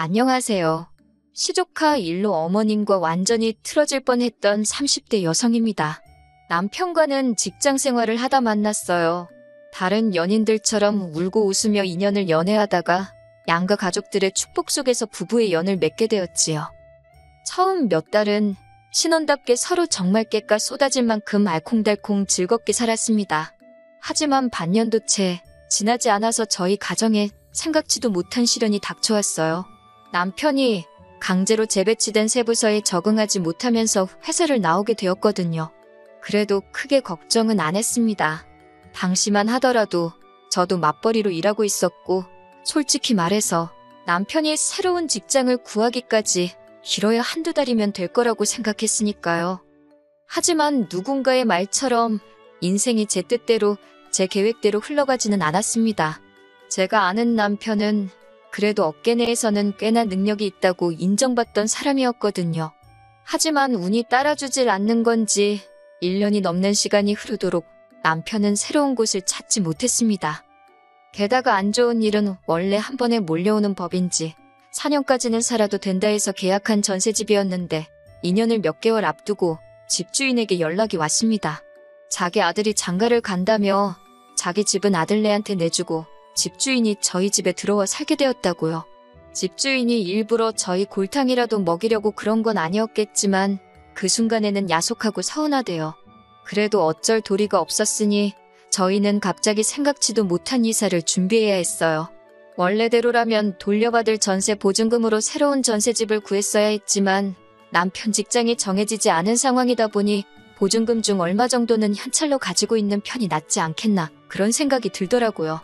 안녕하세요. 시조카 일로 어머님과 완전히 틀어질 뻔했던 30대 여성입니다. 남편과는 직장 생활을 하다 만났어요. 다른 연인들처럼 울고 웃으며 인연을 연애하다가 양가 가족들의 축복 속에서 부부의 연을 맺게 되었지요. 처음 몇 달은 신혼답게 서로 정말 깨까 쏟아질 만큼 알콩달콩 즐겁게 살았습니다. 하지만 반년도 채 지나지 않아서 저희 가정에 생각지도 못한 시련이 닥쳐왔어요. 남편이 강제로 재배치된 새 부서에 적응하지 못하면서 회사를 나오게 되었거든요. 그래도 크게 걱정은 안 했습니다. 당시만 하더라도 저도 맞벌이로 일하고 있었고, 솔직히 말해서 남편이 새로운 직장을 구하기까지 길어야 한두 달이면 될 거라고 생각했으니까요. 하지만 누군가의 말처럼 인생이 제 뜻대로, 제 계획대로 흘러가지는 않았습니다. 제가 아는 남편은 그래도 업계 내에서는 꽤나 능력이 있다고 인정받던 사람이었거든요. 하지만 운이 따라주질 않는 건지 1년이 넘는 시간이 흐르도록 남편은 새로운 곳을 찾지 못했습니다. 게다가 안 좋은 일은 원래 한 번에 몰려오는 법인지 4년까지는 살아도 된다 해서 계약한 전셋집이었는데 2년을 몇 개월 앞두고 집주인에게 연락이 왔습니다. 자기 아들이 장가를 간다며 자기 집은 아들네한테 내주고 집주인이 저희 집에 들어와 살게 되었다고요. 집주인이 일부러 저희 골탕이라도 먹이려고 그런 건 아니었겠지만 그 순간에는 야속하고 서운하대요. 그래도 어쩔 도리가 없었으니 저희는 갑자기 생각지도 못한 이사를 준비해야 했어요. 원래대로라면 돌려받을 전세 보증금으로 새로운 전세집을 구했어야 했지만 남편 직장이 정해지지 않은 상황이다 보니 보증금 중 얼마 정도는 현찰로 가지고 있는 편이 낫지 않겠나 그런 생각이 들더라고요.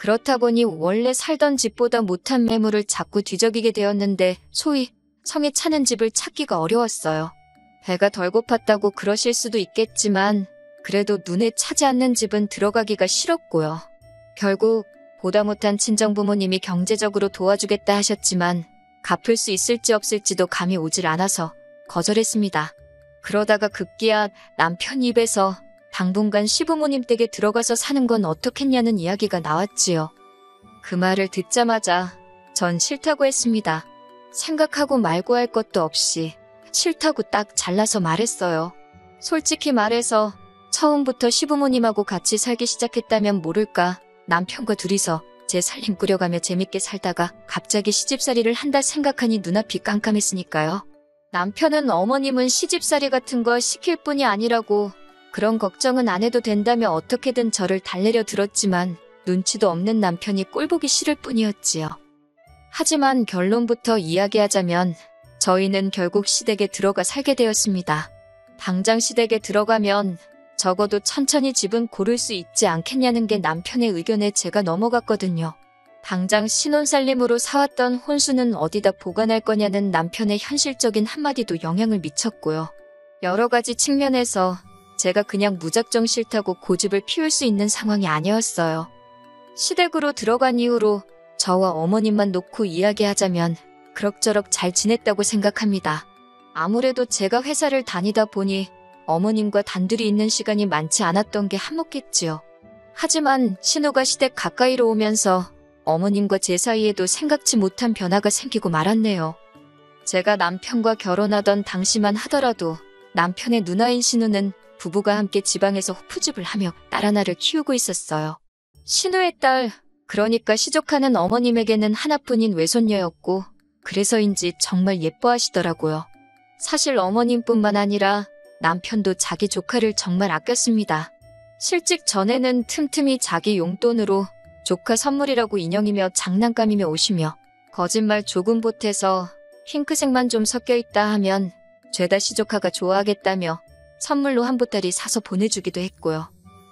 그렇다 보니 원래 살던 집보다 못한 매물을 자꾸 뒤적이게 되었는데 소위 성에 차는 집을 찾기가 어려웠어요. 배가 덜 고팠다고 그러실 수도 있겠지만 그래도 눈에 차지 않는 집은 들어가기가 싫었고요. 결국 보다 못한 친정부모님이 경제적으로 도와주겠다 하셨지만 갚을 수 있을지 없을지도 감이 오질 않아서 거절했습니다. 그러다가 급기야 남편 입에서 당분간 시부모님 댁에 들어가서 사는 건 어떻겠냐는 이야기가 나왔지요. 그 말을 듣자마자 전 싫다고 했습니다. 생각하고 말고 할 것도 없이 싫다고 딱 잘라서 말했어요. 솔직히 말해서 처음부터 시부모님하고 같이 살기 시작했다면 모를까 남편과 둘이서 제 살림 꾸려가며 재밌게 살다가 갑자기 시집살이를 한다 생각하니 눈앞이 깜깜했으니까요. 남편은 어머님은 시집살이 같은 거 시킬 뿐이 아니라고 그런 걱정은 안 해도 된다며 어떻게든 저를 달래려 들었지만 눈치도 없는 남편이 꼴보기 싫을 뿐이었지요. 하지만 결론부터 이야기하자면 저희는 결국 시댁에 들어가 살게 되었습니다. 당장 시댁에 들어가면 적어도 천천히 집은 고를 수 있지 않겠냐는 게 남편의 의견에 제가 넘어갔거든요. 당장 신혼살림으로 사왔던 혼수는 어디다 보관할 거냐는 남편의 현실적인 한마디도 영향을 미쳤고요. 여러 가지 측면에서 제가 그냥 무작정 싫다고 고집을 피울 수 있는 상황이 아니었어요. 시댁으로 들어간 이후로 저와 어머님만 놓고 이야기하자면 그럭저럭 잘 지냈다고 생각합니다. 아무래도 제가 회사를 다니다 보니 어머님과 단둘이 있는 시간이 많지 않았던 게 한몫했지요. 하지만 신우가 시댁 가까이로 오면서 어머님과 제 사이에도 생각지 못한 변화가 생기고 말았네요. 제가 남편과 결혼하던 당시만 하더라도 남편의 누나인 신우는 부부가 함께 지방에서 호프집을 하며 딸 하나를 키우고 있었어요. 신우의 딸, 그러니까 시조카는 어머님에게는 하나뿐인 외손녀였고 그래서인지 정말 예뻐하시더라고요. 사실 어머님뿐만 아니라 남편도 자기 조카를 정말 아꼈습니다. 실직 전에는 틈틈이 자기 용돈으로 조카 선물이라고 인형이며 장난감이며 오시며 거짓말 조금 보태서 핑크색만 좀 섞여있다 하면 죄다 시조카가 좋아하겠다며 선물로 한 보따리 사서 보내주기도 했고요.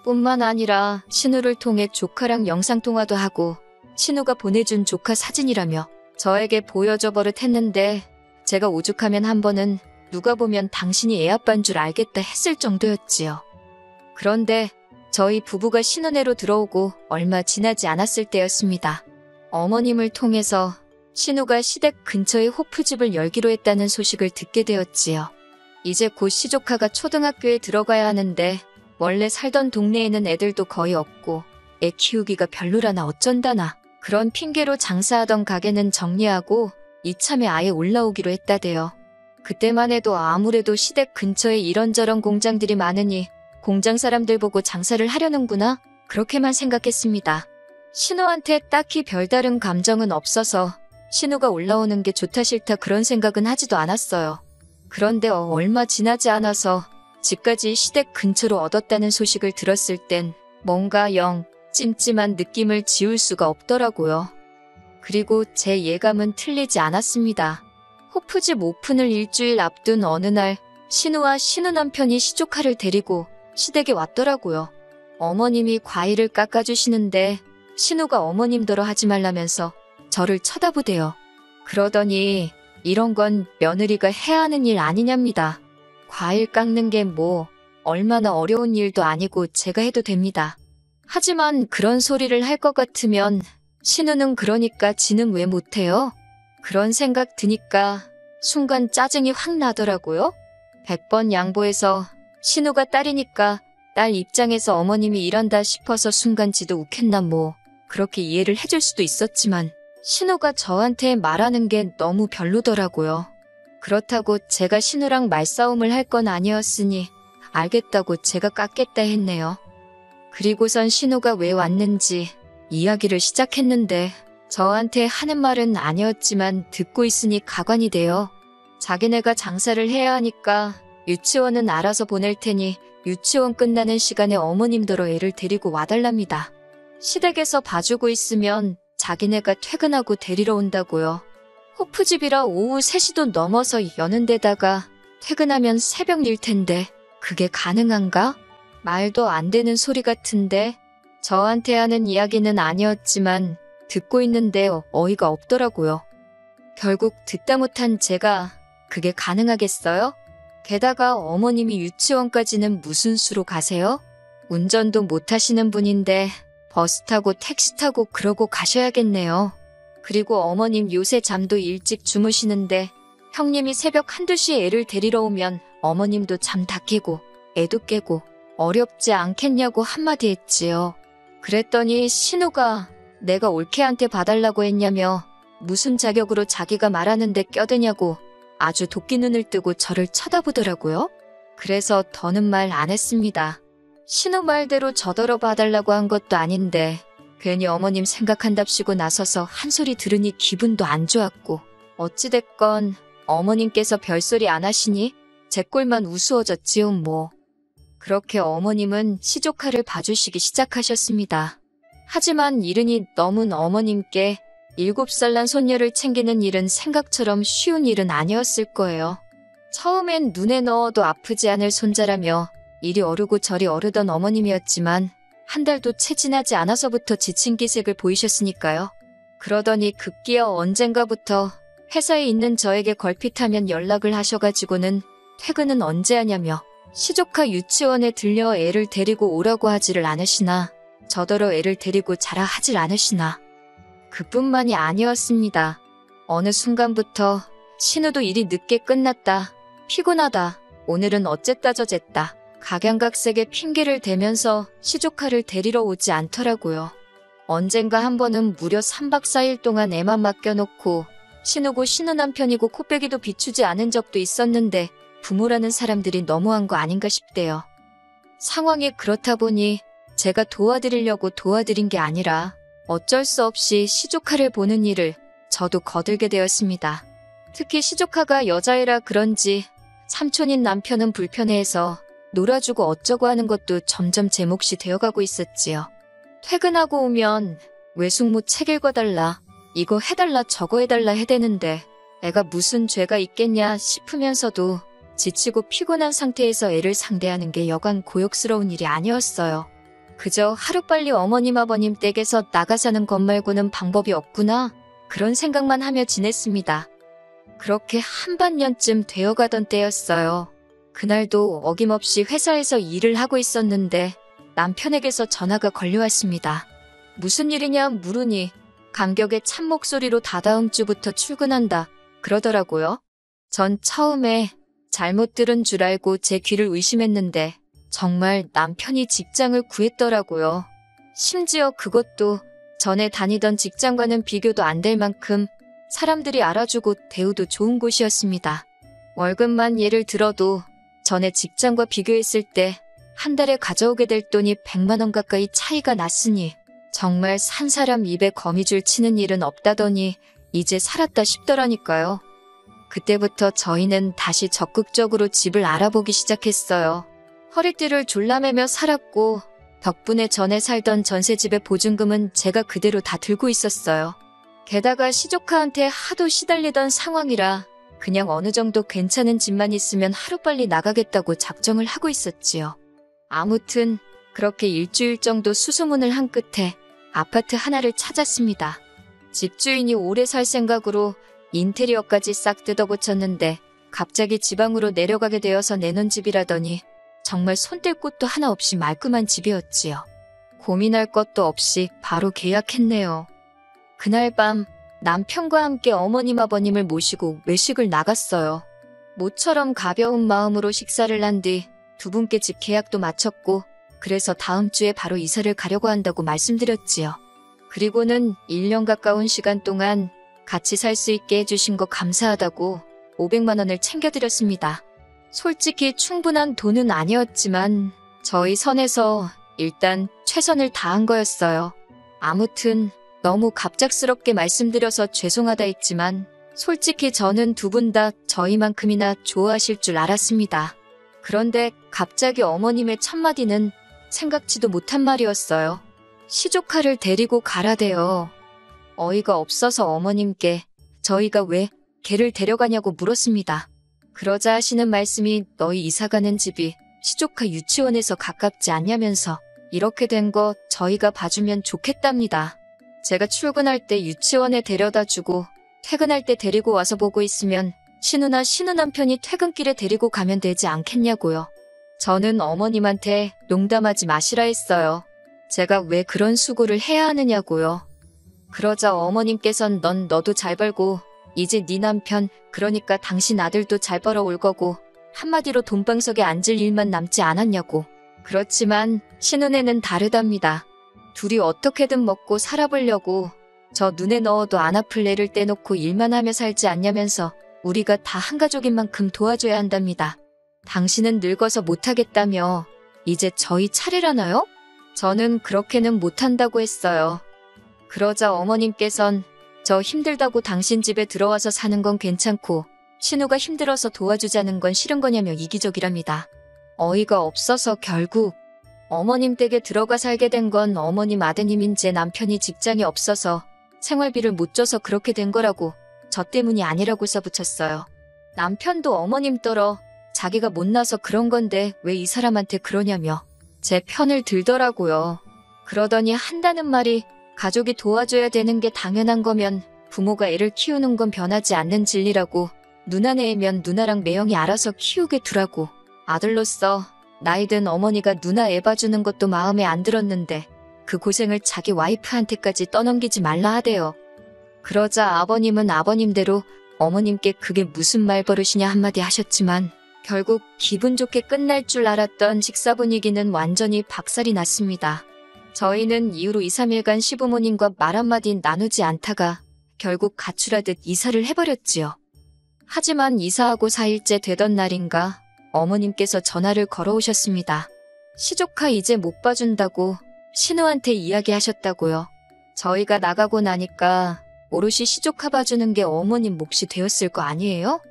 뿐만 아니라 신우를 통해 조카랑 영상통화도 하고 신우가 보내준 조카 사진이라며 저에게 보여줘 버릇했는데 제가 오죽하면 한 번은 누가 보면 당신이 애 아빠인 줄 알겠다 했을 정도였지요. 그런데 저희 부부가 신혼애로 들어오고 얼마 지나지 않았을 때였습니다. 어머님을 통해서 신우가 시댁 근처에 호프집을 열기로 했다는 소식을 듣게 되었지요. 이제 곧 시조카가 초등학교에 들어가야 하는데 원래 살던 동네에는 애들도 거의 없고 애 키우기가 별로라나 어쩐다나 그런 핑계로 장사하던 가게는 정리하고 이참에 아예 올라오기로 했다대요. 그때만 해도 아무래도 시댁 근처에 이런저런 공장들이 많으니 공장 사람들 보고 장사를 하려는구나 그렇게만 생각했습니다. 신우한테 딱히 별다른 감정은 없어서 신우가 올라오는 게 좋다 싫다 그런 생각은 하지도 않았어요. 그런데 얼마 지나지 않아서 집까지 시댁 근처로 얻었다는 소식을 들었을 땐 뭔가 영 찜찜한 느낌을 지울 수가 없더라고요. 그리고 제 예감은 틀리지 않았습니다. 호프집 오픈을 일주일 앞둔 어느 날 신우와 신우 남편이 시조카를 데리고 시댁에 왔더라고요. 어머님이 과일을 깎아주시는데 신우가 어머님더러 하지 말라면서 저를 쳐다보대요. 그러더니 이런 건 며느리가 해야 하는 일 아니냐입니다. 과일 깎는 게 뭐 얼마나 어려운 일도 아니고 제가 해도 됩니다. 하지만 그런 소리를 할 것 같으면 신우는 그러니까 지는 왜 못해요? 그런 생각 드니까 순간 짜증이 확 나더라고요. 100번 양보해서 신우가 딸이니까 딸 입장에서 어머님이 일한다 싶어서 순간 지도 욱했나 뭐 그렇게 이해를 해줄 수도 있었지만 신우가 저한테 말하는 게 너무 별로더라고요. 그렇다고 제가 신우랑 말싸움을 할 건 아니었으니 알겠다고 제가 깎겠다 했네요. 그리고선 신우가 왜 왔는지 이야기를 시작했는데 저한테 하는 말은 아니었지만 듣고 있으니 가관이 돼요. 자기네가 장사를 해야 하니까 유치원은 알아서 보낼 테니 유치원 끝나는 시간에 어머님더러 애를 데리고 와달랍니다. 시댁에서 봐주고 있으면 자기네가 퇴근하고 데리러 온다고요. 호프집이라 오후 3시도 넘어서 여는 데다가 퇴근하면 새벽일 텐데 그게 가능한가? 말도 안 되는 소리 같은데 저한테 하는 이야기는 아니었지만 듣고 있는데 어이가 없더라고요. 결국 듣다 못한 제가 그게 가능하겠어요? 게다가 어머님이 유치원까지는 무슨 수로 가세요? 운전도 못 하시는 분인데 버스 타고 택시 타고 그러고 가셔야겠네요. 그리고 어머님 요새 잠도 일찍 주무시는데 형님이 새벽 1~2시에 애를 데리러 오면 어머님도 잠 다 깨고 애도 깨고 어렵지 않겠냐고 한마디 했지요. 그랬더니 신우가 내가 올케한테 봐달라고 했냐며 무슨 자격으로 자기가 말하는데 껴드냐고 아주 도끼 눈을 뜨고 저를 쳐다보더라고요. 그래서 더는 말 안 했습니다. 신우 말대로 저더러 봐달라고 한 것도 아닌데 괜히 어머님 생각한답시고 나서서 한 소리 들으니 기분도 안 좋았고 어찌됐건 어머님께서 별소리 안 하시니 제 꼴만 우스워졌지요 뭐. 그렇게 어머님은 시조카를 봐주시기 시작하셨습니다. 하지만 이른이 넘은 어머님께 7살 난 손녀를 챙기는 일은 생각처럼 쉬운 일은 아니었을 거예요. 처음엔 눈에 넣어도 아프지 않을 손자라며 이리 어르고 저리 어르던 어머님이었지만 한 달도 채 지나지 않아서부터 지친 기색을 보이셨으니까요. 그러더니 급기야 언젠가부터 회사에 있는 저에게 걸핏하면 연락을 하셔가지고는 퇴근은 언제 하냐며 시조카 유치원에 들려 애를 데리고 오라고 하지를 않으시나 저더러 애를 데리고 자라 하질 않으시나. 그뿐만이 아니었습니다. 어느 순간부터 신우도 일이 늦게 끝났다. 피곤하다. 오늘은 어쨌다 저쨌다. 각양각색의 핑계를 대면서 시조카를 데리러 오지 않더라고요. 언젠가 한 번은 무려 3박 4일 동안 애만 맡겨놓고 신우고 신우 남편이고 코빼기도 비추지 않은 적도 있었는데 부모라는 사람들이 너무한 거 아닌가 싶대요. 상황이 그렇다 보니 제가 도와드리려고 도와드린 게 아니라 어쩔 수 없이 시조카를 보는 일을 저도 거들게 되었습니다. 특히 시조카가 여자애라 그런지 삼촌인 남편은 불편해해서 놀아주고 어쩌고 하는 것도 점점 제 몫이 되어가고 있었지요. 퇴근하고 오면 외숙모 책 읽어달라, 이거 해달라 저거 해달라 해대는데 애가 무슨 죄가 있겠냐 싶으면서도 지치고 피곤한 상태에서 애를 상대하는 게 여간 고역스러운 일이 아니었어요. 그저 하루빨리 어머님 아버님 댁에서 나가 사는 것 말고는 방법이 없구나 그런 생각만 하며 지냈습니다. 그렇게 한반년쯤 되어가던 때였어요. 그날도 어김없이 회사에서 일을 하고 있었는데 남편에게서 전화가 걸려왔습니다. 무슨 일이냐 물으니 감격의 찬 목소리로 다다음 주부터 출근한다 그러더라고요. 전 처음에 잘못 들은 줄 알고 제 귀를 의심했는데 정말 남편이 직장을 구했더라고요. 심지어 그것도 전에 다니던 직장과는 비교도 안 될 만큼 사람들이 알아주고 대우도 좋은 곳이었습니다. 월급만 예를 들어도 전에 직장과 비교했을 때 한 달에 가져오게 될 돈이 100만 원 가까이 차이가 났으니 정말 산 사람 입에 거미줄 치는 일은 없다더니 이제 살았다 싶더라니까요. 그때부터 저희는 다시 적극적으로 집을 알아보기 시작했어요. 허리띠를 졸라매며 살았고 덕분에 전에 살던 전셋집의 보증금은 제가 그대로 다 들고 있었어요. 게다가 시조카한테 하도 시달리던 상황이라 그냥 어느 정도 괜찮은 집만 있으면 하루빨리 나가겠다고 작정을 하고 있었지요. 아무튼 그렇게 일주일 정도 수소문을 한 끝에 아파트 하나를 찾았습니다. 집주인이 오래 살 생각으로 인테리어까지 싹 뜯어고쳤는데 갑자기 지방으로 내려가게 되어서 내놓은 집이라더니 정말 손댈 곳도 하나 없이 말끔한 집이었지요. 고민할 것도 없이 바로 계약했네요. 그날 밤 남편과 함께 어머님 아버님을 모시고 외식을 나갔어요. 모처럼 가벼운 마음으로 식사를 한 뒤 두 분께 집 계약도 마쳤고 그래서 다음 주에 바로 이사를 가려고 한다고 말씀드렸지요. 그리고는 1년 가까운 시간 동안 같이 살 수 있게 해주신 거 감사하다고 500만 원을 챙겨드렸습니다. 솔직히 충분한 돈은 아니었지만 저희 선에서 일단 최선을 다한 거였어요. 아무튼 너무 갑작스럽게 말씀드려서 죄송하다 했지만 솔직히 저는 두 분 다 저희만큼이나 좋아하실 줄 알았습니다. 그런데 갑자기 어머님의 첫마디는 생각지도 못한 말이었어요. 시조카를 데리고 가라대요. 어이가 없어서 어머님께 저희가 왜 걔를 데려가냐고 물었습니다. 그러자 하시는 말씀이 너희 이사가는 집이 시조카 유치원에서 가깝지 않냐면서 이렇게 된 거 저희가 봐주면 좋겠답니다. 제가 출근할 때 유치원에 데려다주고 퇴근할 때 데리고 와서 보고 있으면 신우나 신우 남편이 퇴근길에 데리고 가면 되지 않겠냐고요. 저는 어머님한테 농담하지 마시라 했어요. 제가 왜 그런 수고를 해야 하느냐고요. 그러자 어머님께선 너도 잘 벌고 이제 네 남편 그러니까 당신 아들도 잘 벌어올 거고 한마디로 돈방석에 앉을 일만 남지 않았냐고. 그렇지만 신우네는 다르답니다. 둘이 어떻게든 먹고 살아보려고 저 눈에 넣어도 안 아플 애를 떼놓고 일만 하며 살지 않냐면서 우리가 다 한가족인 만큼 도와줘야 한답니다. 당신은 늙어서 못하겠다며 이제 저희 차례라나요? 저는 그렇게는 못한다고 했어요. 그러자 어머님께선 저 힘들다고 당신 집에 들어와서 사는 건 괜찮고 신우가 힘들어서 도와주자는 건 싫은 거냐며 이기적이랍니다. 어이가 없어서 결국 어머님 댁에 들어가 살게 된 건 어머님 아드님인 제 남편이 직장이 없어서 생활비를 못 줘서 그렇게 된 거라고 저 때문이 아니라고 써붙였어요. 남편도 어머님 떨어 자기가 못나서 그런 건데 왜 이 사람한테 그러냐며 제 편을 들더라고요. 그러더니 한다는 말이 가족이 도와줘야 되는 게 당연한 거면 부모가 애를 키우는 건 변하지 않는 진리라고 누나네 애면 누나랑 매형이 알아서 키우게 두라고. 아들로서 나이든 어머니가 누나 애 봐주는 것도 마음에 안 들었는데 그 고생을 자기 와이프한테까지 떠넘기지 말라 하대요. 그러자 아버님은 아버님대로 어머님께 그게 무슨 말버릇이냐 한마디 하셨지만 결국 기분 좋게 끝날 줄 알았던 식사 분위기는 완전히 박살이 났습니다. 저희는 이후로 2, 3일간 시부모님과 말 한마디 나누지 않다가 결국 가출하듯 이사를 해버렸지요. 하지만 이사하고 4일째 되던 날인가 어머님께서 전화를 걸어오셨습니다. 시조카 이제 못 봐준다고 신우한테 이야기하셨다고요. 저희가 나가고 나니까 오롯이 시조카 봐주는 게 어머님 몫이 되었을 거 아니에요?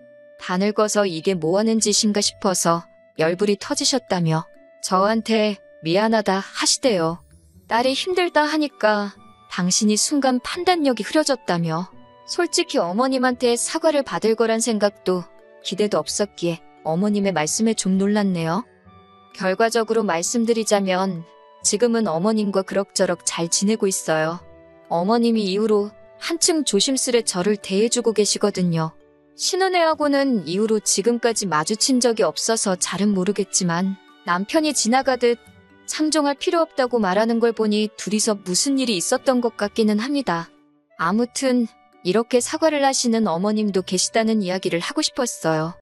다 늙어서 이게 뭐하는 짓인가 싶어서 열불이 터지셨다며 저한테 미안하다 하시대요. 딸이 힘들다 하니까 당신이 순간 판단력이 흐려졌다며 솔직히 어머님한테 사과를 받을 거란 생각도 기대도 없었기에 어머님의 말씀에 좀 놀랐네요. 결과적으로 말씀드리자면 지금은 어머님과 그럭저럭 잘 지내고 있어요. 어머님이 이후로 한층 조심스레 저를 대해주고 계시거든요. 신혼애하고는 이후로 지금까지 마주친 적이 없어서 잘은 모르겠지만 남편이 지나가듯 상종할 필요 없다고 말하는 걸 보니 둘이서 무슨 일이 있었던 것 같기는 합니다. 아무튼 이렇게 사과를 하시는 어머님도 계시다는 이야기를 하고 싶었어요.